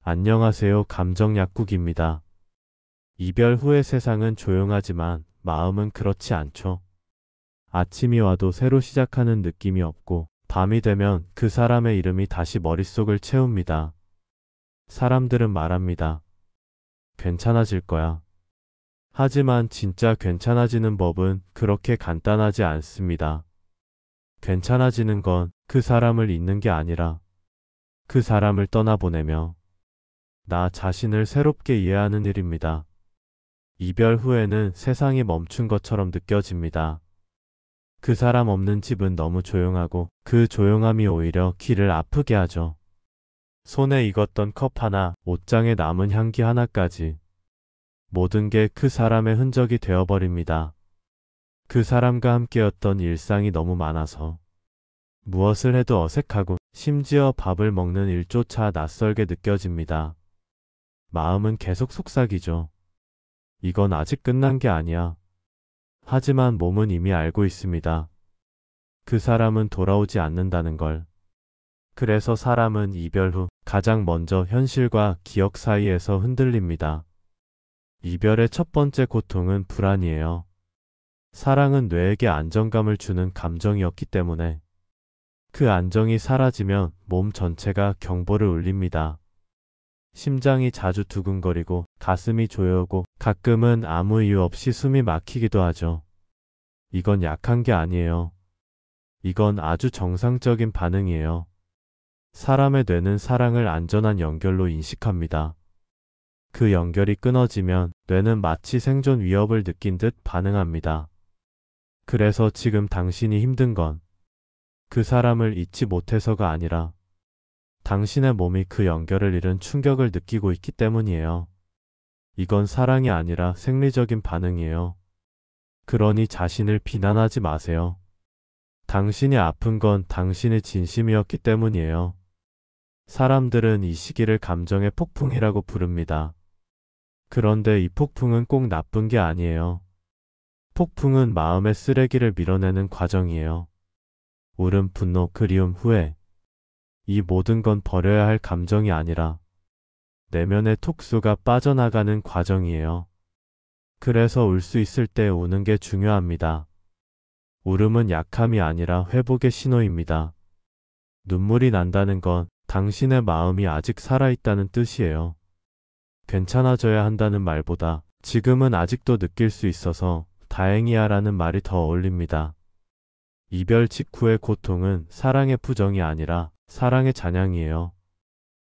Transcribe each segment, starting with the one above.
안녕하세요. 감정약국입니다. 이별 후의 세상은 조용하지만 마음은 그렇지 않죠. 아침이 와도 새로 시작하는 느낌이 없고 밤이 되면 그 사람의 이름이 다시 머릿속을 채웁니다. 사람들은 말합니다. 괜찮아질 거야. 하지만 진짜 괜찮아지는 법은 그렇게 간단하지 않습니다. 괜찮아지는 건 그 사람을 잊는 게 아니라 그 사람을 떠나보내며 나 자신을 새롭게 이해하는 일입니다. 이별 후에는 세상이 멈춘 것처럼 느껴집니다. 그 사람 없는 집은 너무 조용하고 그 조용함이 오히려 귀를 아프게 하죠. 손에 익었던 컵 하나, 옷장에 남은 향기 하나까지 모든 게 그 사람의 흔적이 되어버립니다. 그 사람과 함께였던 일상이 너무 많아서 무엇을 해도 어색하고 심지어 밥을 먹는 일조차 낯설게 느껴집니다. 마음은 계속 속삭이죠. 이건 아직 끝난 게 아니야. 하지만 몸은 이미 알고 있습니다. 그 사람은 돌아오지 않는다는 걸. 그래서 사람은 이별 후 가장 먼저 현실과 기억 사이에서 흔들립니다. 이별의 첫 번째 고통은 불안이에요. 사랑은 뇌에게 안정감을 주는 감정이었기 때문에 그 안정이 사라지면 몸 전체가 경보를 울립니다. 심장이 자주 두근거리고 가슴이 조여오고 가끔은 아무 이유 없이 숨이 막히기도 하죠. 이건 약한 게 아니에요. 이건 아주 정상적인 반응이에요. 사람의 뇌는 사랑을 안전한 연결로 인식합니다. 그 연결이 끊어지면 뇌는 마치 생존 위협을 느낀 듯 반응합니다. 그래서 지금 당신이 힘든 건 그 사람을 잊지 못해서가 아니라 당신의 몸이 그 연결을 잃은 충격을 느끼고 있기 때문이에요. 이건 사랑이 아니라 생리적인 반응이에요. 그러니 자신을 비난하지 마세요. 당신이 아픈 건 당신의 진심이었기 때문이에요. 사람들은 이 시기를 감정의 폭풍이라고 부릅니다. 그런데 이 폭풍은 꼭 나쁜 게 아니에요. 폭풍은 마음의 쓰레기를 밀어내는 과정이에요. 울음, 분노, 그리움, 후회. 이 모든 건 버려야 할 감정이 아니라 내면의 톡수가 빠져나가는 과정이에요. 그래서 울 수 있을 때 우는 게 중요합니다. 울음은 약함이 아니라 회복의 신호입니다. 눈물이 난다는 건 당신의 마음이 아직 살아있다는 뜻이에요. 괜찮아져야 한다는 말보다 지금은 아직도 느낄 수 있어서 다행이야 라는 말이 더 어울립니다. 이별 직후의 고통은 사랑의 부정이 아니라 사랑의 잔향이에요.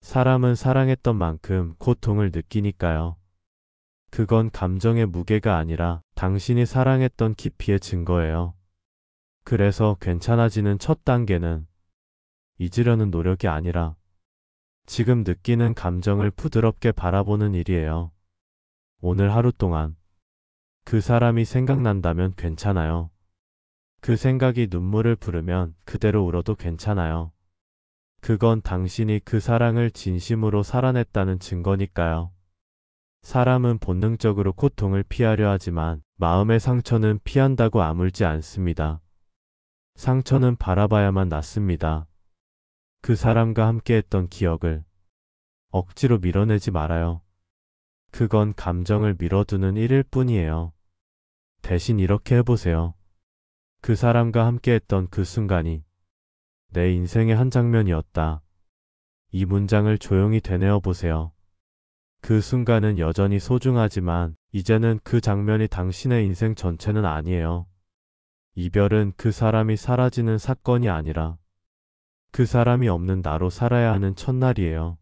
사람은 사랑했던 만큼 고통을 느끼니까요. 그건 감정의 무게가 아니라 당신이 사랑했던 깊이의 증거예요. 그래서 괜찮아지는 첫 단계는 잊으려는 노력이 아니라 지금 느끼는 감정을 부드럽게 바라보는 일이에요. 오늘 하루 동안 그 사람이 생각난다면 괜찮아요. 그 생각이 눈물을 부르면 그대로 울어도 괜찮아요. 그건 당신이 그 사랑을 진심으로 살아냈다는 증거니까요. 사람은 본능적으로 고통을 피하려 하지만 마음의 상처는 피한다고 아물지 않습니다. 상처는 바라봐야만 낫습니다. 그 사람과 함께했던 기억을 억지로 밀어내지 말아요. 그건 감정을 밀어두는 일일 뿐이에요. 대신 이렇게 해보세요. 그 사람과 함께했던 그 순간이 내 인생의 한 장면이었다. 이 문장을 조용히 되뇌어 보세요. 그 순간은 여전히 소중하지만 이제는 그 장면이 당신의 인생 전체는 아니에요. 이별은 그 사람이 사라지는 사건이 아니라 그 사람이 없는 나로 살아야 하는 첫날이에요.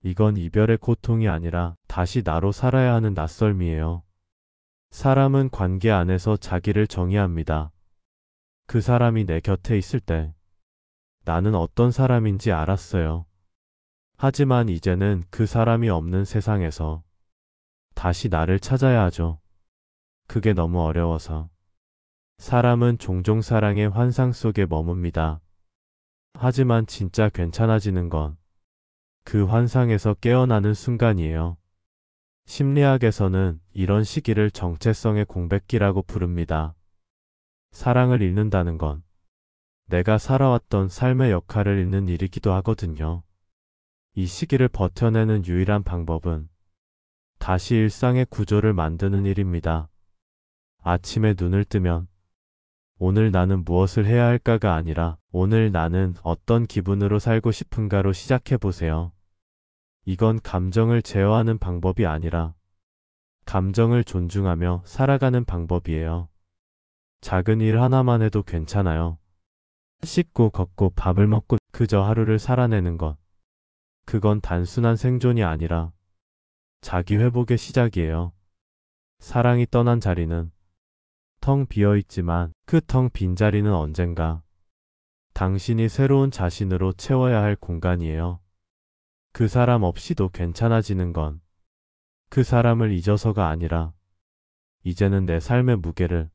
이건 이별의 고통이 아니라 다시 나로 살아야 하는 낯설미예요. 사람은 관계 안에서 자기를 정의합니다. 그 사람이 내 곁에 있을 때 나는 어떤 사람인지 알았어요. 하지만 이제는 그 사람이 없는 세상에서 다시 나를 찾아야 하죠. 그게 너무 어려워서. 사람은 종종 사랑의 환상 속에 머뭅니다. 하지만 진짜 괜찮아지는 건 그 환상에서 깨어나는 순간이에요. 심리학에서는 이런 시기를 정체성의 공백기라고 부릅니다. 사랑을 잃는다는 건 내가 살아왔던 삶의 역할을 잃는 일이기도 하거든요. 이 시기를 버텨내는 유일한 방법은 다시 일상의 구조를 만드는 일입니다. 아침에 눈을 뜨면 오늘 나는 무엇을 해야 할까가 아니라 오늘 나는 어떤 기분으로 살고 싶은가로 시작해 보세요. 이건 감정을 제어하는 방법이 아니라 감정을 존중하며 살아가는 방법이에요. 작은 일 하나만 해도 괜찮아요. 씻고 걷고 밥을 먹고 그저 하루를 살아내는 것. 그건 단순한 생존이 아니라 자기 회복의 시작이에요. 사랑이 떠난 자리는 텅 비어 있지만 그 텅 빈 자리는 언젠가 당신이 새로운 자신으로 채워야 할 공간이에요. 그 사람 없이도 괜찮아지는 건 그 사람을 잊어서가 아니라 이제는 내 삶의 무게를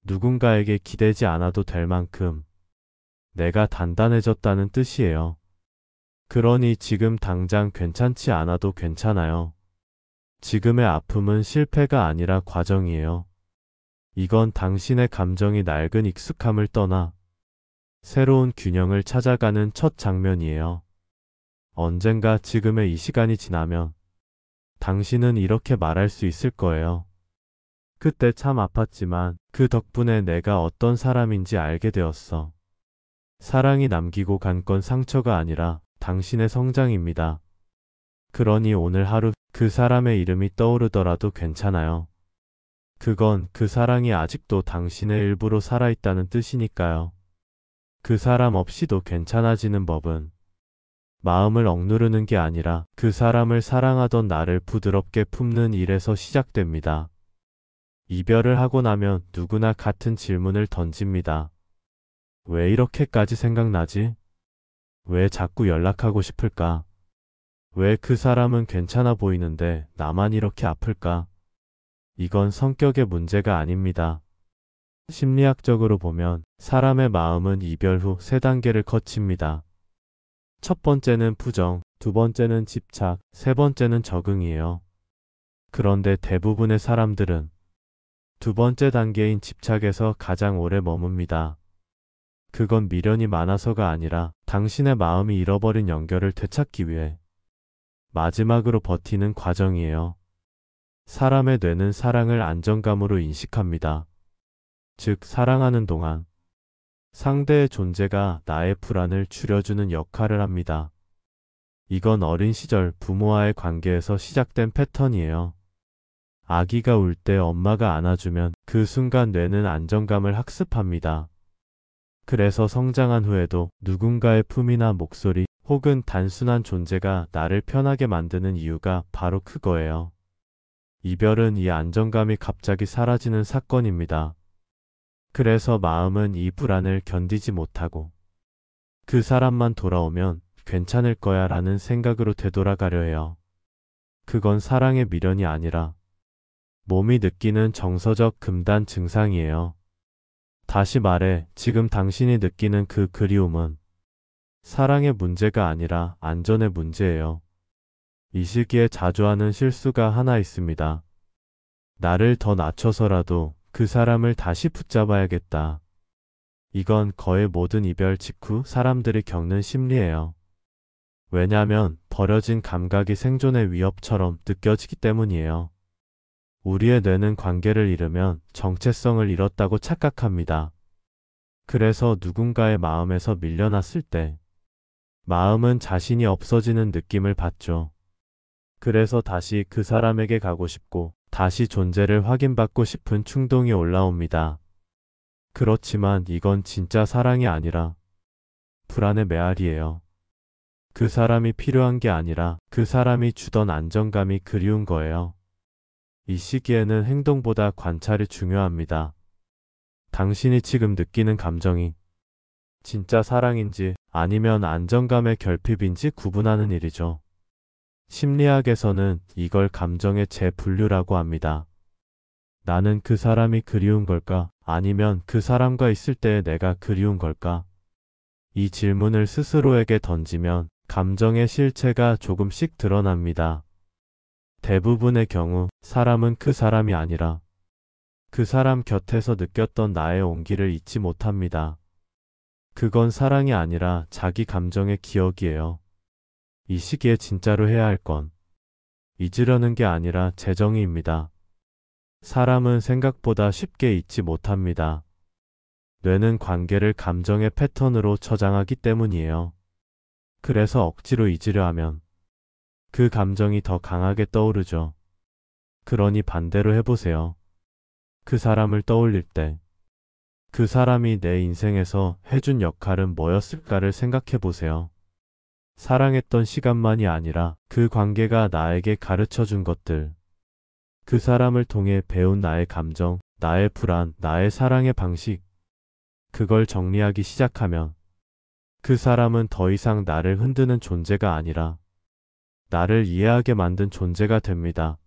누군가에게 기대지 않아도 될 만큼 내가 단단해졌다는 뜻이에요. 그러니 지금 당장 괜찮지 않아도 괜찮아요. 지금의 아픔은 실패가 아니라 과정이에요. 이건 당신의 감정이 낡은 익숙함을 떠나 새로운 균형을 찾아가는 첫 장면이에요. 언젠가 지금의 이 시간이 지나면 당신은 이렇게 말할 수 있을 거예요. 그때 참 아팠지만 그 덕분에 내가 어떤 사람인지 알게 되었어. 사랑이 남기고 간 건 상처가 아니라 당신의 성장입니다. 그러니 오늘 하루 그 사람의 이름이 떠오르더라도 괜찮아요. 그건 그 사랑이 아직도 당신의 일부로 살아있다는 뜻이니까요. 그 사람 없이도 괜찮아지는 법은 마음을 억누르는 게 아니라 그 사람을 사랑하던 나를 부드럽게 품는 일에서 시작됩니다. 이별을 하고 나면 누구나 같은 질문을 던집니다. 왜 이렇게까지 생각나지? 왜 자꾸 연락하고 싶을까? 왜 그 사람은 괜찮아 보이는데 나만 이렇게 아플까? 이건 성격의 문제가 아닙니다. 심리학적으로 보면 사람의 마음은 이별 후 세 단계를 거칩니다. 첫 번째는 부정, 두 번째는 집착, 세 번째는 적응이에요. 그런데 대부분의 사람들은 두 번째 단계인 집착에서 가장 오래 머뭅니다. 그건 미련이 많아서가 아니라 당신의 마음이 잃어버린 연결을 되찾기 위해 마지막으로 버티는 과정이에요. 사람의 뇌는 사랑을 안정감으로 인식합니다. 즉, 사랑하는 동안 상대의 존재가 나의 불안을 줄여주는 역할을 합니다. 이건 어린 시절 부모와의 관계에서 시작된 패턴이에요. 아기가 울 때 엄마가 안아주면 그 순간 뇌는 안정감을 학습합니다. 그래서 성장한 후에도 누군가의 품이나 목소리 혹은 단순한 존재가 나를 편하게 만드는 이유가 바로 그거예요. 이별은 이 안정감이 갑자기 사라지는 사건입니다. 그래서 마음은 이 불안을 견디지 못하고 그 사람만 돌아오면 괜찮을 거야 라는 생각으로 되돌아가려 해요. 그건 사랑의 미련이 아니라 몸이 느끼는 정서적 금단 증상이에요. 다시 말해, 지금 당신이 느끼는 그 그리움은 사랑의 문제가 아니라 안전의 문제예요. 이 시기에 자주 하는 실수가 하나 있습니다. 나를 더 낮춰서라도 그 사람을 다시 붙잡아야겠다. 이건 거의 모든 이별 직후 사람들이 겪는 심리예요. 왜냐하면 버려진 감각이 생존의 위협처럼 느껴지기 때문이에요. 우리의 뇌는 관계를 잃으면 정체성을 잃었다고 착각합니다. 그래서 누군가의 마음에서 밀려났을 때 마음은 자신이 없어지는 느낌을 받죠. 그래서 다시 그 사람에게 가고 싶고 다시 존재를 확인받고 싶은 충동이 올라옵니다. 그렇지만 이건 진짜 사랑이 아니라 불안의 메아리예요. 그 사람이 필요한 게 아니라 그 사람이 주던 안정감이 그리운 거예요. 이 시기에는 행동보다 관찰이 중요합니다. 당신이 지금 느끼는 감정이 진짜 사랑인지 아니면 안정감의 결핍인지 구분하는 일이죠. 심리학에서는 이걸 감정의 재분류라고 합니다. 나는 그 사람이 그리운 걸까? 아니면 그 사람과 있을 때의 내가 그리운 걸까? 이 질문을 스스로에게 던지면 감정의 실체가 조금씩 드러납니다. 대부분의 경우 사람은 그 사람이 아니라 그 사람 곁에서 느꼈던 나의 온기를 잊지 못합니다. 그건 사랑이 아니라 자기 감정의 기억이에요. 이 시기에 진짜로 해야 할 건 잊으려는 게 아니라 재정의입니다. 사람은 생각보다 쉽게 잊지 못합니다. 뇌는 관계를 감정의 패턴으로 저장하기 때문이에요. 그래서 억지로 잊으려 하면 그 감정이 더 강하게 떠오르죠. 그러니 반대로 해보세요. 그 사람을 떠올릴 때 그 사람이 내 인생에서 해준 역할은 뭐였을까를 생각해 보세요. 사랑했던 시간만이 아니라 그 관계가 나에게 가르쳐 준 것들, 그 사람을 통해 배운 나의 감정, 나의 불안, 나의 사랑의 방식, 그걸 정리하기 시작하면 그 사람은 더 이상 나를 흔드는 존재가 아니라 나를 이해하게 만든 존재가 됩니다.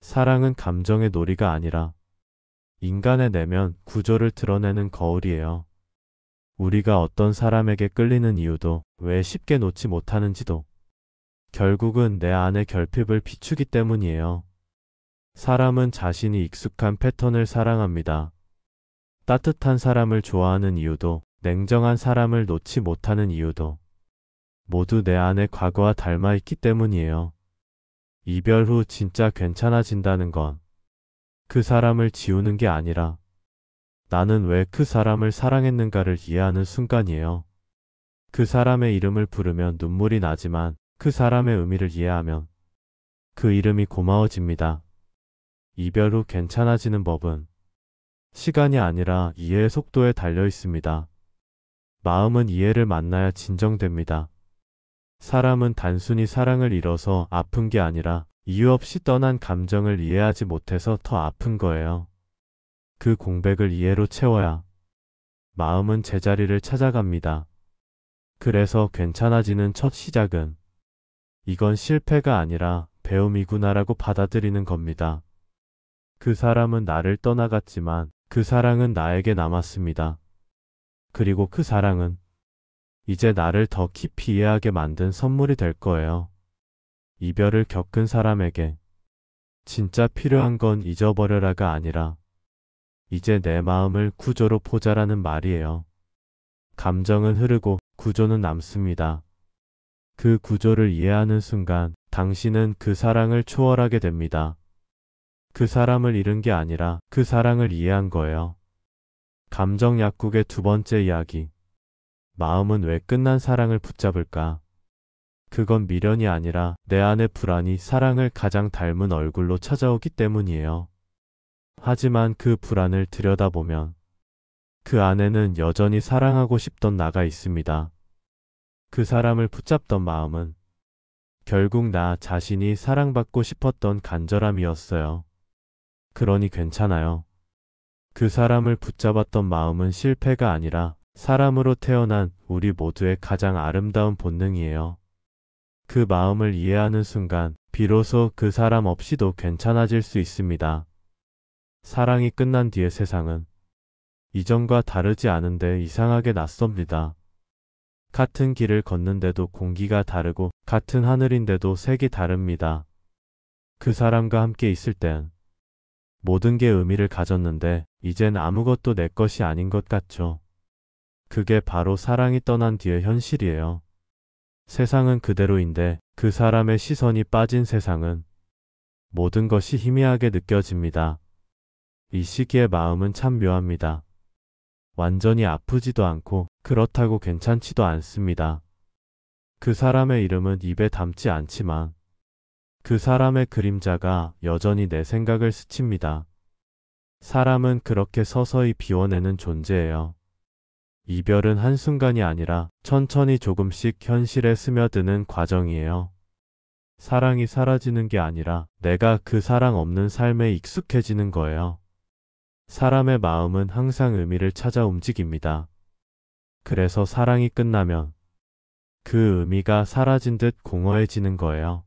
사랑은 감정의 놀이가 아니라 인간의 내면 구조를 드러내는 거울이에요. 우리가 어떤 사람에게 끌리는 이유도, 왜 쉽게 놓지 못하는지도 결국은 내 안의 결핍을 비추기 때문이에요. 사람은 자신이 익숙한 패턴을 사랑합니다. 따뜻한 사람을 좋아하는 이유도, 냉정한 사람을 놓지 못하는 이유도 모두 내 안의 과거와 닮아 있기 때문이에요. 이별 후 진짜 괜찮아진다는 건 그 사람을 지우는 게 아니라 나는 왜 그 사람을 사랑했는가를 이해하는 순간이에요. 그 사람의 이름을 부르면 눈물이 나지만 그 사람의 의미를 이해하면 그 이름이 고마워집니다. 이별 후 괜찮아지는 법은 시간이 아니라 이해의 속도에 달려 있습니다. 마음은 이해를 만나야 진정됩니다. 사람은 단순히 사랑을 잃어서 아픈 게 아니라 이유 없이 떠난 감정을 이해하지 못해서 더 아픈 거예요. 그 공백을 이해로 채워야 마음은 제자리를 찾아갑니다. 그래서 괜찮아지는 첫 시작은 이건 실패가 아니라 배움이구나라고 받아들이는 겁니다. 그 사람은 나를 떠나갔지만 그 사랑은 나에게 남았습니다. 그리고 그 사랑은 이제 나를 더 깊이 이해하게 만든 선물이 될 거예요. 이별을 겪은 사람에게 진짜 필요한 건 잊어버려라가 아니라 이제 내 마음을 구조로 보자라는 말이에요. 감정은 흐르고 구조는 남습니다. 그 구조를 이해하는 순간 당신은 그 사랑을 초월하게 됩니다. 그 사람을 잃은 게 아니라 그 사랑을 이해한 거예요. 감정 약국의 두 번째 이야기. 마음은 왜 끝난 사랑을 붙잡을까? 그건 미련이 아니라 내 안의 불안이 사랑을 가장 닮은 얼굴로 찾아오기 때문이에요. 하지만 그 불안을 들여다보면 그 안에는 여전히 사랑하고 싶던 나가 있습니다. 그 사람을 붙잡던 마음은 결국 나 자신이 사랑받고 싶었던 간절함이었어요. 그러니 괜찮아요. 그 사람을 붙잡았던 마음은 실패가 아니라 사람으로 태어난 우리 모두의 가장 아름다운 본능이에요. 그 마음을 이해하는 순간 비로소 그 사람 없이도 괜찮아질 수 있습니다. 사랑이 끝난 뒤의 세상은 이전과 다르지 않은데 이상하게 낯섭니다. 같은 길을 걷는데도 공기가 다르고 같은 하늘인데도 색이 다릅니다. 그 사람과 함께 있을 땐 모든 게 의미를 가졌는데 이젠 아무것도 내 것이 아닌 것 같죠. 그게 바로 사랑이 떠난 뒤의 현실이에요. 세상은 그대로인데 그 사람의 시선이 빠진 세상은 모든 것이 희미하게 느껴집니다. 이 시기의 마음은 참 묘합니다. 완전히 아프지도 않고 그렇다고 괜찮지도 않습니다. 그 사람의 이름은 입에 담지 않지만 그 사람의 그림자가 여전히 내 생각을 스칩니다. 사람은 그렇게 서서히 비워내는 존재예요. 이별은 한순간이 아니라 천천히 조금씩 현실에 스며드는 과정이에요. 사랑이 사라지는 게 아니라 내가 그 사랑 없는 삶에 익숙해지는 거예요. 사람의 마음은 항상 의미를 찾아 움직입니다. 그래서 사랑이 끝나면 그 의미가 사라진 듯 공허해지는 거예요.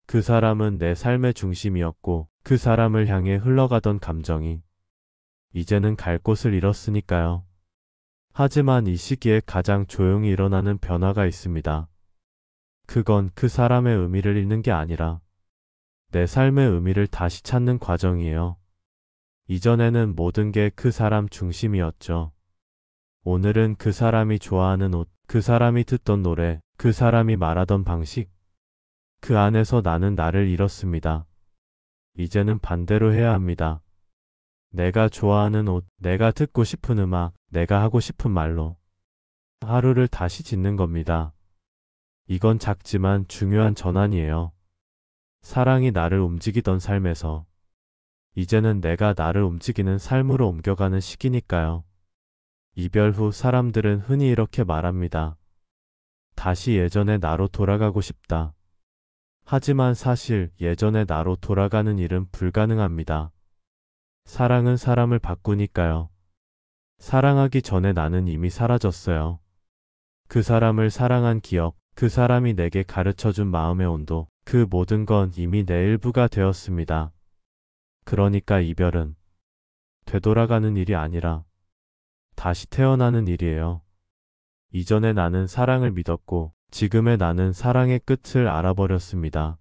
그 사람은 내 삶의 중심이었고 그 사람을 향해 흘러가던 감정이 이제는 갈 곳을 잃었으니까요. 하지만 이 시기에 가장 조용히 일어나는 변화가 있습니다. 그건 그 사람의 의미를 잃는 게 아니라 내 삶의 의미를 다시 찾는 과정이에요. 이전에는 모든 게 그 사람 중심이었죠. 오늘은 그 사람이 좋아하는 옷, 그 사람이 듣던 노래, 그 사람이 말하던 방식, 그 안에서 나는 나를 잃었습니다. 이제는 반대로 해야 합니다. 내가 좋아하는 옷, 내가 듣고 싶은 음악, 내가 하고 싶은 말로 하루를 다시 짓는 겁니다. 이건 작지만 중요한 전환이에요. 사랑이 나를 움직이던 삶에서 이제는 내가 나를 움직이는 삶으로 옮겨가는 시기니까요. 이별 후 사람들은 흔히 이렇게 말합니다. 다시 예전의 나로 돌아가고 싶다. 하지만 사실 예전의 나로 돌아가는 일은 불가능합니다. 사랑은 사람을 바꾸니까요. 사랑하기 전에 나는 이미 사라졌어요. 그 사람을 사랑한 기억, 그 사람이 내게 가르쳐준 마음의 온도, 그 모든 건 이미 내 일부가 되었습니다. 그러니까 이별은 되돌아가는 일이 아니라 다시 태어나는 일이에요. 이전의 나는 사랑을 믿었고 지금의 나는 사랑의 끝을 알아버렸습니다.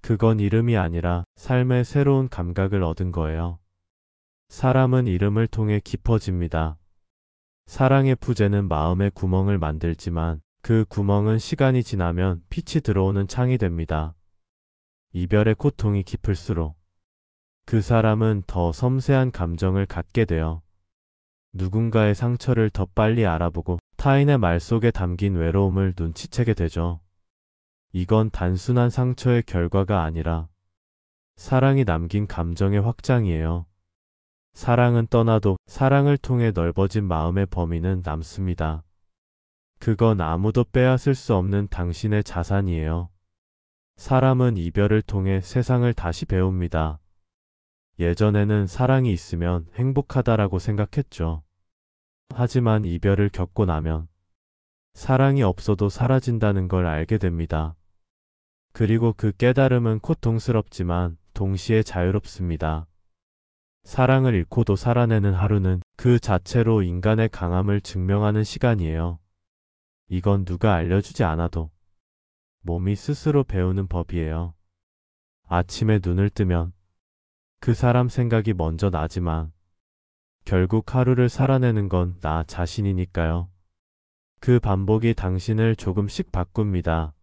그건 이름이 아니라 삶의 새로운 감각을 얻은 거예요. 사람은 이름을 통해 깊어집니다. 사랑의 부재는 마음의 구멍을 만들지만 그 구멍은 시간이 지나면 빛이 들어오는 창이 됩니다. 이별의 고통이 깊을수록 그 사람은 더 섬세한 감정을 갖게 돼요. 누군가의 상처를 더 빨리 알아보고 타인의 말 속에 담긴 외로움을 눈치채게 되죠. 이건 단순한 상처의 결과가 아니라 사랑이 남긴 감정의 확장이에요. 사랑은 떠나도 사랑을 통해 넓어진 마음의 범위는 남습니다. 그건 아무도 빼앗을 수 없는 당신의 자산이에요. 사람은 이별을 통해 세상을 다시 배웁니다. 예전에는 사랑이 있으면 행복하다라고 생각했죠. 하지만 이별을 겪고 나면 사랑이 없어도 사라진다는 걸 알게 됩니다. 그리고 그 깨달음은 고통스럽지만 동시에 자유롭습니다. 사랑을 잃고도 살아내는 하루는 그 자체로 인간의 강함을 증명하는 시간이에요. 이건 누가 알려주지 않아도 몸이 스스로 배우는 법이에요. 아침에 눈을 뜨면 그 사람 생각이 먼저 나지만 결국 하루를 살아내는 건 나 자신이니까요. 그 반복이 당신을 조금씩 바꿉니다.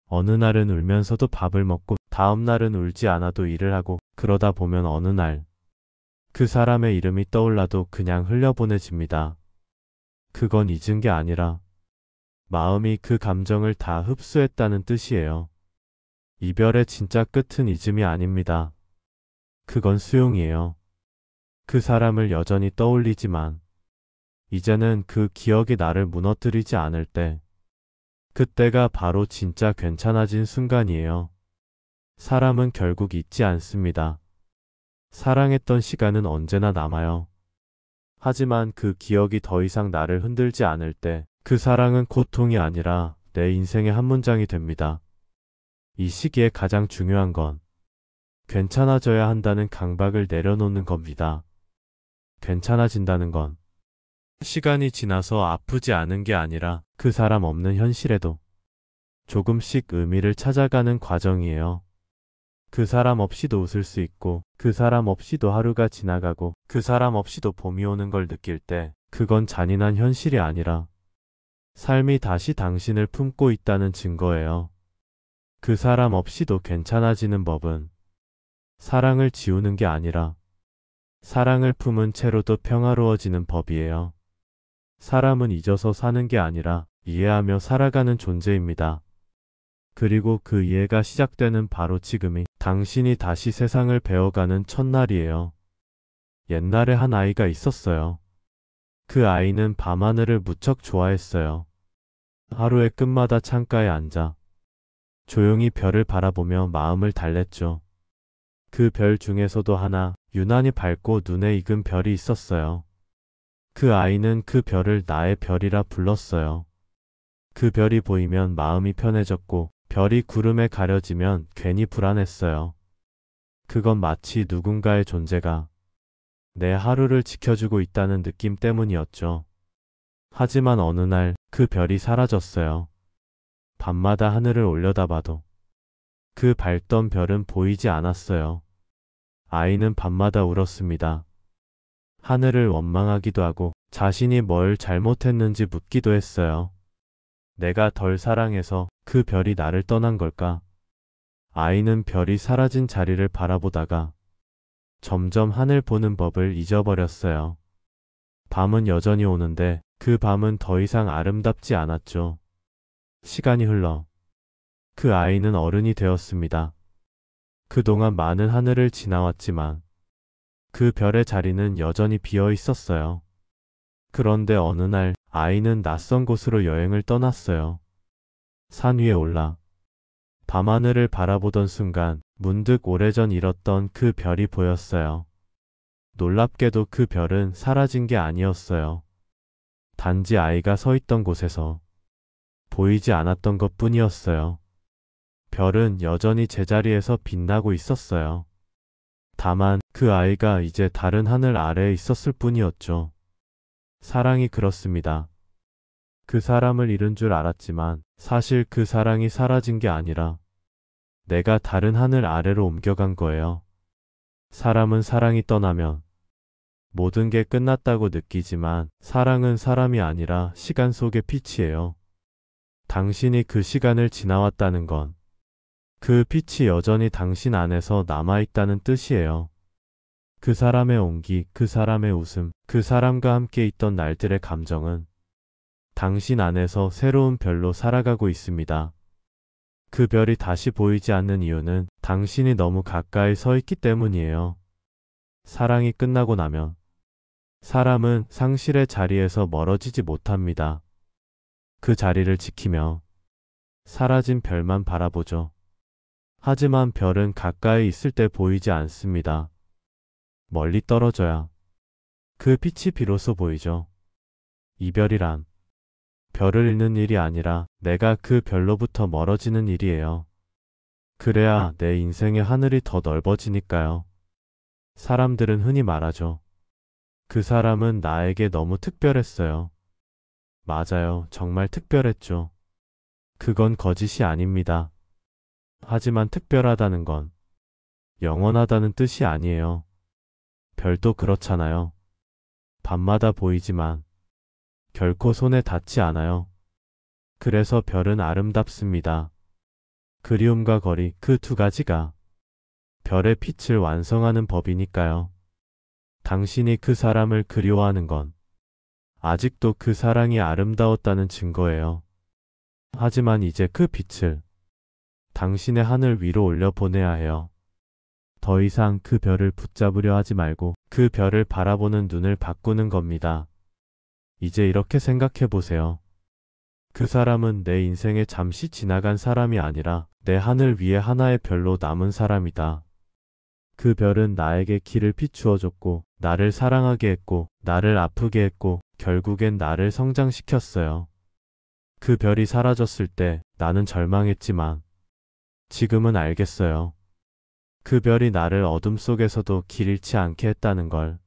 어느 날은 울면서도 밥을 먹고 다음 날은 울지 않아도 일을 하고 그러다 보면 어느 날 그 사람의 이름이 떠올라도 그냥 흘려보내집니다. 그건 잊은 게 아니라 마음이 그 감정을 다 흡수했다는 뜻이에요. 이별의 진짜 끝은 잊음이 아닙니다. 그건 수용이에요. 그 사람을 여전히 떠올리지만 이제는 그 기억이 나를 무너뜨리지 않을 때 그때가 바로 진짜 괜찮아진 순간이에요. 사람은 결국 잊지 않습니다. 사랑했던 시간은 언제나 남아요. 하지만 그 기억이 더 이상 나를 흔들지 않을 때 그 사랑은 고통이 아니라 내 인생의 한 문장이 됩니다. 이 시기에 가장 중요한 건 괜찮아져야 한다는 강박을 내려놓는 겁니다. 괜찮아진다는 건 시간이 지나서 아프지 않은 게 아니라 그 사람 없는 현실에도 조금씩 의미를 찾아가는 과정이에요. 그 사람 없이도 웃을 수 있고 그 사람 없이도 하루가 지나가고 그 사람 없이도 봄이 오는 걸 느낄 때 그건 잔인한 현실이 아니라 삶이 다시 당신을 품고 있다는 증거예요. 그 사람 없이도 괜찮아지는 법은 사랑을 지우는 게 아니라 사랑을 품은 채로도 평화로워지는 법이에요. 사람은 잊어서 사는 게 아니라 이해하며 살아가는 존재입니다. 그리고 그 이해가 시작되는 바로 지금이 당신이 다시 세상을 배워가는 첫날이에요. 옛날에 한 아이가 있었어요. 그 아이는 밤하늘을 무척 좋아했어요. 하루의 끝마다 창가에 앉아 조용히 별을 바라보며 마음을 달랬죠. 그 별 중에서도 하나 유난히 밝고 눈에 익은 별이 있었어요. 그 아이는 그 별을 나의 별이라 불렀어요. 그 별이 보이면 마음이 편해졌고 별이 구름에 가려지면 괜히 불안했어요. 그건 마치 누군가의 존재가 내 하루를 지켜주고 있다는 느낌 때문이었죠. 하지만 어느 날 그 별이 사라졌어요. 밤마다 하늘을 올려다봐도 그 밝던 별은 보이지 않았어요. 아이는 밤마다 울었습니다. 하늘을 원망하기도 하고 자신이 뭘 잘못했는지 묻기도 했어요. 내가 덜 사랑해서 그 별이 나를 떠난 걸까? 아이는 별이 사라진 자리를 바라보다가 점점 하늘 보는 법을 잊어버렸어요. 밤은 여전히 오는데 그 밤은 더 이상 아름답지 않았죠. 시간이 흘러 그 아이는 어른이 되었습니다. 그동안 많은 하늘을 지나왔지만 그 별의 자리는 여전히 비어 있었어요. 그런데 어느 날 아이는 낯선 곳으로 여행을 떠났어요. 산 위에 올라 밤하늘을 바라보던 순간 문득 오래전 잃었던 그 별이 보였어요. 놀랍게도 그 별은 사라진 게 아니었어요. 단지 아이가 서 있던 곳에서 보이지 않았던 것 뿐이었어요. 별은 여전히 제자리에서 빛나고 있었어요. 다만 그 아이가 이제 다른 하늘 아래에 있었을 뿐이었죠. 사랑이 그렇습니다. 그 사람을 잃은 줄 알았지만 사실 그 사랑이 사라진 게 아니라 내가 다른 하늘 아래로 옮겨간 거예요. 사람은 사랑이 떠나면 모든 게 끝났다고 느끼지만 사랑은 사람이 아니라 시간 속의 빛이에요. 당신이 그 시간을 지나왔다는 건 그 빛이 여전히 당신 안에서 남아있다는 뜻이에요. 그 사람의 온기, 그 사람의 웃음, 그 사람과 함께 있던 날들의 감정은 당신 안에서 새로운 별로 살아가고 있습니다. 그 별이 다시 보이지 않는 이유는 당신이 너무 가까이 서 있기 때문이에요. 사랑이 끝나고 나면 사람은 상실의 자리에서 멀어지지 못합니다. 그 자리를 지키며 사라진 별만 바라보죠. 하지만 별은 가까이 있을 때 보이지 않습니다. 멀리 떨어져야 그 빛이 비로소 보이죠. 이별이란 별을 잃는 일이 아니라 내가 그 별로부터 멀어지는 일이에요. 그래야 내 인생의 하늘이 더 넓어지니까요. 사람들은 흔히 말하죠. 그 사람은 나에게 너무 특별했어요. 맞아요. 정말 특별했죠. 그건 거짓이 아닙니다. 하지만 특별하다는 건 영원하다는 뜻이 아니에요. 별도 그렇잖아요. 밤마다 보이지만 결코 손에 닿지 않아요. 그래서 별은 아름답습니다. 그리움과 거리, 그 두 가지가 별의 빛을 완성하는 법이니까요. 당신이 그 사람을 그리워하는 건 아직도 그 사랑이 아름다웠다는 증거예요. 하지만 이제 그 빛을 당신의 하늘 위로 올려보내야 해요. 더 이상 그 별을 붙잡으려 하지 말고 그 별을 바라보는 눈을 바꾸는 겁니다. 이제 이렇게 생각해 보세요. 그 사람은 내 인생에 잠시 지나간 사람이 아니라 내 하늘 위에 하나의 별로 남은 사람이다. 그 별은 나에게 길을 비추어 줬고, 나를 사랑하게 했고, 나를 아프게 했고, 결국엔 나를 성장시켰어요. 그 별이 사라졌을 때 나는 절망했지만 지금은 알겠어요. 그 별이 나를 어둠 속에서도 길 잃지 않게 했다는 걸.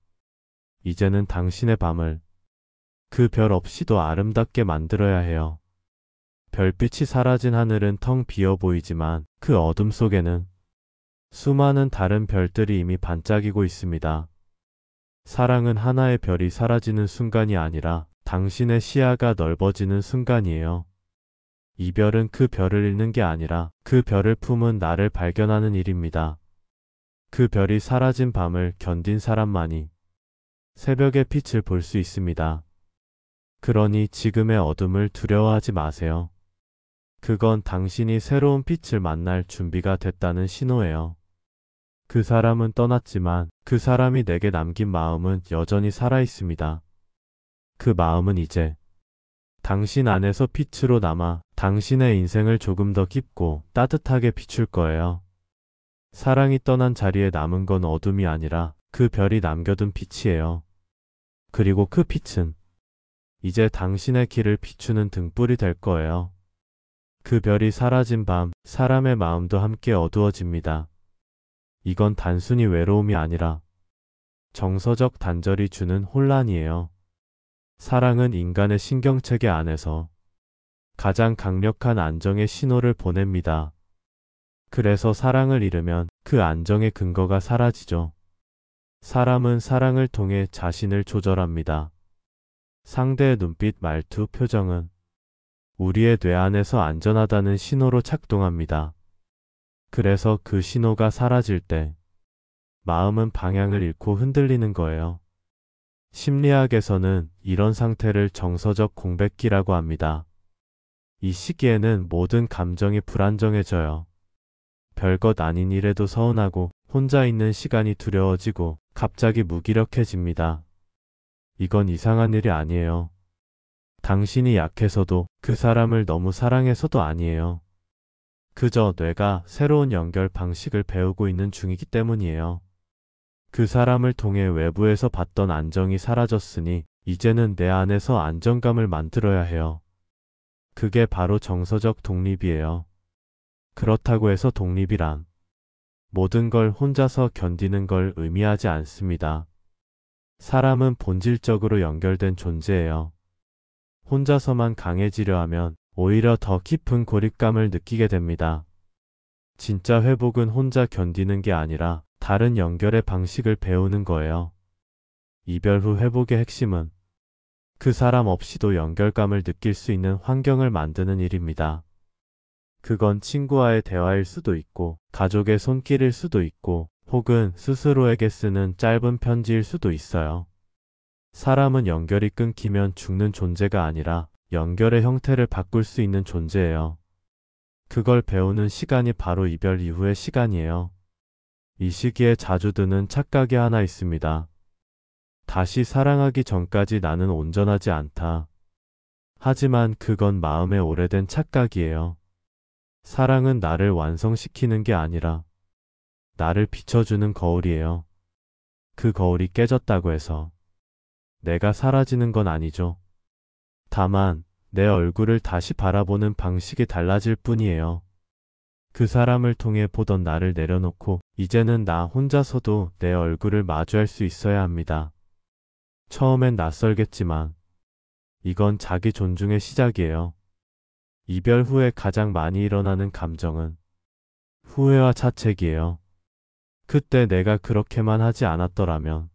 이제는 당신의 밤을 그 별 없이도 아름답게 만들어야 해요. 별빛이 사라진 하늘은 텅 비어 보이지만 그 어둠 속에는 수많은 다른 별들이 이미 반짝이고 있습니다. 사랑은 하나의 별이 사라지는 순간이 아니라 당신의 시야가 넓어지는 순간이에요. 이별은 그 별을 잃는 게 아니라 그 별을 품은 나를 발견하는 일입니다. 그 별이 사라진 밤을 견딘 사람만이 새벽의 빛을 볼 수 있습니다. 그러니 지금의 어둠을 두려워하지 마세요. 그건 당신이 새로운 빛을 만날 준비가 됐다는 신호예요. 그 사람은 떠났지만 그 사람이 내게 남긴 마음은 여전히 살아 있습니다. 그 마음은 이제 당신 안에서 빛으로 남아 당신의 인생을 조금 더 깊고 따뜻하게 비출 거예요. 사랑이 떠난 자리에 남은 건 어둠이 아니라 그 별이 남겨둔 빛이에요. 그리고 그 빛은 이제 당신의 길을 비추는 등불이 될 거예요. 그 별이 사라진 밤, 사람의 마음도 함께 어두워집니다. 이건 단순히 외로움이 아니라 정서적 단절이 주는 혼란이에요. 사랑은 인간의 신경체계 안에서 가장 강력한 안정의 신호를 보냅니다. 그래서 사랑을 잃으면 그 안정의 근거가 사라지죠. 사람은 사랑을 통해 자신을 조절합니다. 상대의 눈빛, 말투, 표정은 우리의 뇌 안에서 안전하다는 신호로 작동합니다. 그래서 그 신호가 사라질 때 마음은 방향을 잃고 흔들리는 거예요. 심리학에서는 이런 상태를 정서적 공백기라고 합니다. 이 시기에는 모든 감정이 불안정해져요. 별것 아닌 일에도 서운하고 혼자 있는 시간이 두려워지고 갑자기 무기력해집니다. 이건 이상한 일이 아니에요. 당신이 약해서도 그 사람을 너무 사랑해서도 아니에요. 그저 뇌가 새로운 연결 방식을 배우고 있는 중이기 때문이에요. 그 사람을 통해 외부에서 받던 안정이 사라졌으니 이제는 내 안에서 안정감을 만들어야 해요. 그게 바로 정서적 독립이에요. 그렇다고 해서 독립이란 모든 걸 혼자서 견디는 걸 의미하지 않습니다. 사람은 본질적으로 연결된 존재예요. 혼자서만 강해지려 하면 오히려 더 깊은 고립감을 느끼게 됩니다. 진짜 회복은 혼자 견디는 게 아니라 다른 연결의 방식을 배우는 거예요. 이별 후 회복의 핵심은 그 사람 없이도 연결감을 느낄 수 있는 환경을 만드는 일입니다. 그건 친구와의 대화일 수도 있고, 가족의 손길일 수도 있고, 혹은 스스로에게 쓰는 짧은 편지일 수도 있어요. 사람은 연결이 끊기면 죽는 존재가 아니라 연결의 형태를 바꿀 수 있는 존재예요. 그걸 배우는 시간이 바로 이별 이후의 시간이에요. 이 시기에 자주 드는 착각이 하나 있습니다. 다시 사랑하기 전까지 나는 온전하지 않다. 하지만 그건 마음의 오래된 착각이에요. 사랑은 나를 완성시키는 게 아니라 나를 비춰주는 거울이에요. 그 거울이 깨졌다고 해서 내가 사라지는 건 아니죠. 다만 내 얼굴을 다시 바라보는 방식이 달라질 뿐이에요. 그 사람을 통해 보던 나를 내려놓고 이제는 나 혼자서도 내 얼굴을 마주할 수 있어야 합니다. 처음엔 낯설겠지만 이건 자기 존중의 시작이에요. 이별 후에 가장 많이 일어나는 감정은 후회와 자책이에요. 그때 내가 그렇게만 하지 않았더라면,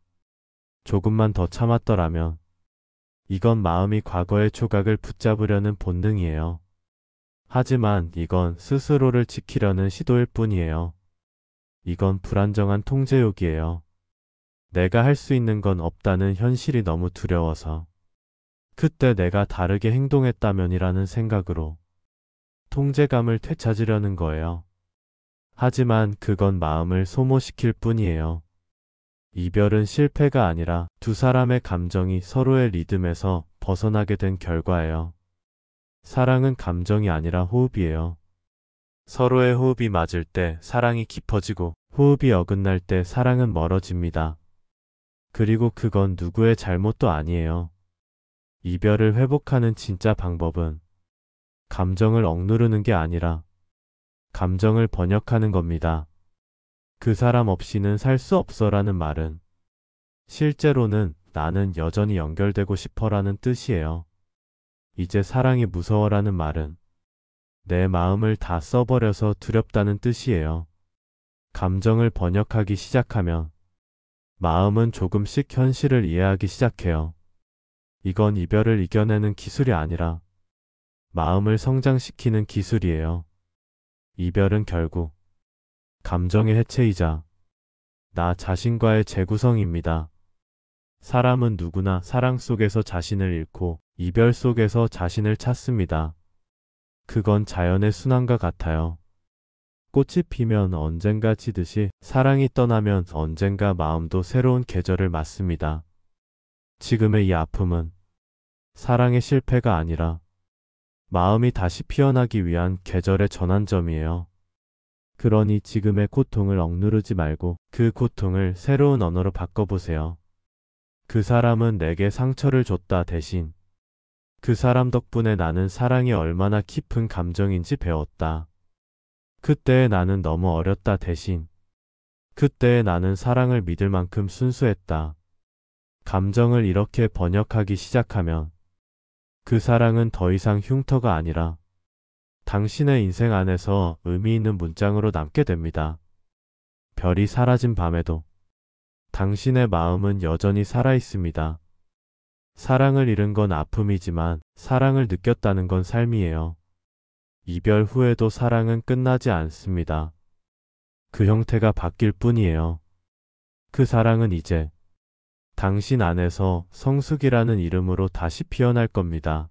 조금만 더 참았더라면, 이건 마음이 과거의 조각을 붙잡으려는 본능이에요. 하지만 이건 스스로를 지키려는 시도일 뿐이에요. 이건 불안정한 통제욕이에요. 내가 할 수 있는 건 없다는 현실이 너무 두려워서. 그때 내가 다르게 행동했다면이라는 생각으로 통제감을 되찾으려는 거예요. 하지만 그건 마음을 소모시킬 뿐이에요. 이별은 실패가 아니라 두 사람의 감정이 서로의 리듬에서 벗어나게 된 결과예요. 사랑은 감정이 아니라 호흡이에요. 서로의 호흡이 맞을 때 사랑이 깊어지고 호흡이 어긋날 때 사랑은 멀어집니다. 그리고 그건 누구의 잘못도 아니에요. 이별을 회복하는 진짜 방법은 감정을 억누르는 게 아니라 감정을 번역하는 겁니다. 그 사람 없이는 살 수 없어라는 말은 실제로는 나는 여전히 연결되고 싶어라는 뜻이에요. 이제 사랑이 무서워라는 말은 내 마음을 다 써버려서 두렵다는 뜻이에요. 감정을 번역하기 시작하면 마음은 조금씩 현실을 이해하기 시작해요. 이건 이별을 이겨내는 기술이 아니라 마음을 성장시키는 기술이에요. 이별은 결국 감정의 해체이자 나 자신과의 재구성입니다. 사람은 누구나 사랑 속에서 자신을 잃고 이별 속에서 자신을 찾습니다. 그건 자연의 순환과 같아요. 꽃이 피면 언젠가 지듯이 사랑이 떠나면 언젠가 마음도 새로운 계절을 맞습니다. 지금의 이 아픔은 사랑의 실패가 아니라 마음이 다시 피어나기 위한 계절의 전환점이에요. 그러니 지금의 고통을 억누르지 말고 그 고통을 새로운 언어로 바꿔보세요. 그 사람은 내게 상처를 줬다 대신 그 사람 덕분에 나는 사랑이 얼마나 깊은 감정인지 배웠다. 그때의 나는 너무 어렸다 대신 그때의 나는 사랑을 믿을 만큼 순수했다. 감정을 이렇게 번역하기 시작하면 그 사랑은 더 이상 흉터가 아니라 당신의 인생 안에서 의미 있는 문장으로 남게 됩니다. 별이 사라진 밤에도 당신의 마음은 여전히 살아 있습니다. 사랑을 잃은 건 아픔이지만 사랑을 느꼈다는 건 삶이에요. 이별 후에도 사랑은 끝나지 않습니다. 그 형태가 바뀔 뿐이에요. 그 사랑은 이제 당신 안에서 성숙이라는 이름으로 다시 피어날 겁니다.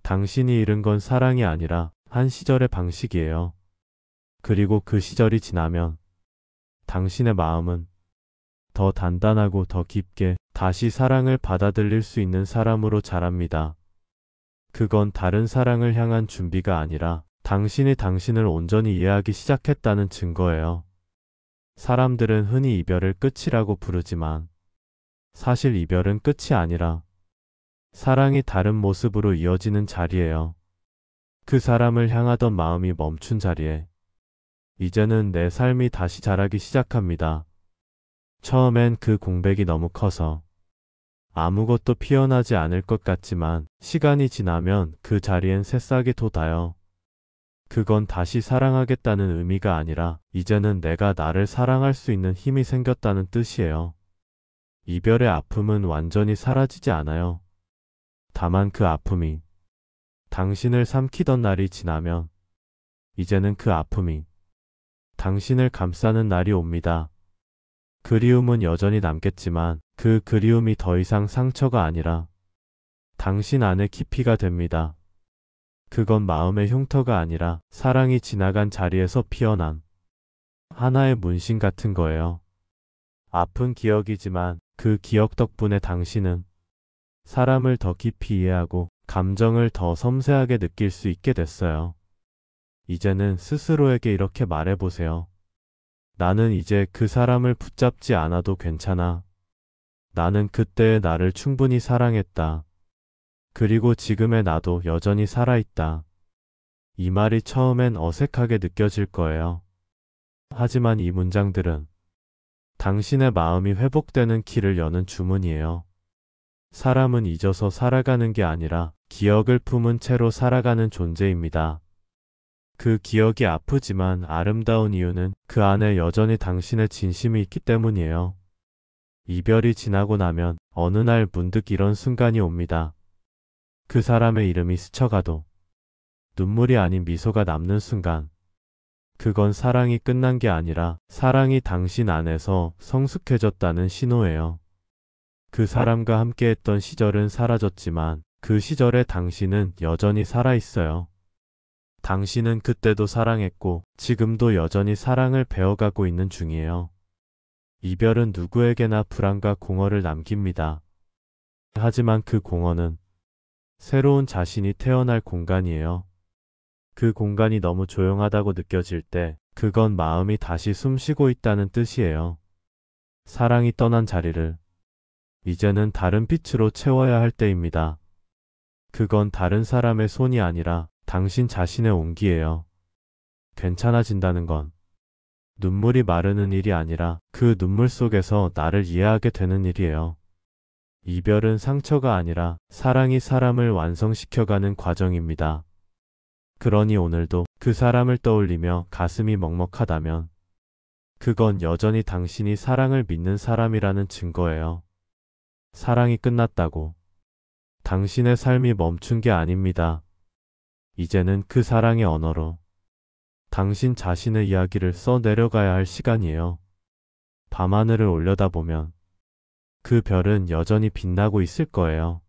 당신이 잃은 건 사랑이 아니라 한 시절의 방식이에요. 그리고 그 시절이 지나면 당신의 마음은 더 단단하고 더 깊게 다시 사랑을 받아들일 수 있는 사람으로 자랍니다. 그건 다른 사랑을 향한 준비가 아니라 당신이 당신을 온전히 이해하기 시작했다는 증거예요. 사람들은 흔히 이별을 끝이라고 부르지만 사실 이별은 끝이 아니라 사랑이 다른 모습으로 이어지는 자리예요. 그 사람을 향하던 마음이 멈춘 자리에 이제는 내 삶이 다시 자라기 시작합니다. 처음엔 그 공백이 너무 커서 아무것도 피어나지 않을 것 같지만 시간이 지나면 그 자리엔 새싹이 돋아요. 그건 다시 사랑하겠다는 의미가 아니라 이제는 내가 나를 사랑할 수 있는 힘이 생겼다는 뜻이에요. 이별의 아픔은 완전히 사라지지 않아요. 다만 그 아픔이 당신을 삼키던 날이 지나면 이제는 그 아픔이 당신을 감싸는 날이 옵니다. 그리움은 여전히 남겠지만 그 그리움이 더 이상 상처가 아니라 당신 안의 깊이가 됩니다. 그건 마음의 흉터가 아니라 사랑이 지나간 자리에서 피어난 하나의 문신 같은 거예요. 아픈 기억이지만 그 기억 덕분에 당신은 사람을 더 깊이 이해하고 감정을 더 섬세하게 느낄 수 있게 됐어요. 이제는 스스로에게 이렇게 말해보세요. 나는 이제 그 사람을 붙잡지 않아도 괜찮아. 나는 그때의 나를 충분히 사랑했다. 그리고 지금의 나도 여전히 살아있다. 이 말이 처음엔 어색하게 느껴질 거예요. 하지만 이 문장들은 당신의 마음이 회복되는 길을 여는 주문이에요. 사람은 잊어서 살아가는 게 아니라 기억을 품은 채로 살아가는 존재입니다. 그 기억이 아프지만 아름다운 이유는 그 안에 여전히 당신의 진심이 있기 때문이에요. 이별이 지나고 나면 어느 날 문득 이런 순간이 옵니다. 그 사람의 이름이 스쳐가도 눈물이 아닌 미소가 남는 순간. 그건 사랑이 끝난 게 아니라 사랑이 당신 안에서 성숙해졌다는 신호예요. 그 사람과 함께했던 시절은 사라졌지만 그 시절의 당신은 여전히 살아있어요. 당신은 그때도 사랑했고 지금도 여전히 사랑을 배워가고 있는 중이에요. 이별은 누구에게나 불안과 공허를 남깁니다. 하지만 그 공허는 새로운 자신이 태어날 공간이에요. 그 공간이 너무 조용하다고 느껴질 때 그건 마음이 다시 숨쉬고 있다는 뜻이에요. 사랑이 떠난 자리를 이제는 다른 빛으로 채워야 할 때입니다. 그건 다른 사람의 손이 아니라 당신 자신의 온기예요. 괜찮아진다는 건 눈물이 마르는 일이 아니라 그 눈물 속에서 나를 이해하게 되는 일이에요. 이별은 상처가 아니라 사랑이 사람을 완성시켜가는 과정입니다. 그러니 오늘도 그 사람을 떠올리며 가슴이 먹먹하다면 그건 여전히 당신이 사랑을 믿는 사람이라는 증거예요. 사랑이 끝났다고 당신의 삶이 멈춘 게 아닙니다. 이제는 그 사랑의 언어로 당신 자신의 이야기를 써 내려가야 할 시간이에요. 밤하늘을 올려다보면 그 별은 여전히 빛나고 있을 거예요.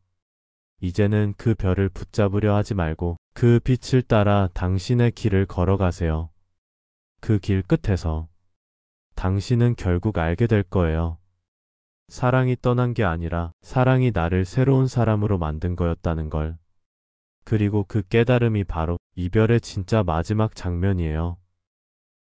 이제는 그 별을 붙잡으려 하지 말고 그 빛을 따라 당신의 길을 걸어가세요. 그 길 끝에서 당신은 결국 알게 될 거예요. 사랑이 떠난 게 아니라 사랑이 나를 새로운 사람으로 만든 거였다는 걸. 그리고 그 깨달음이 바로 이별의 진짜 마지막 장면이에요.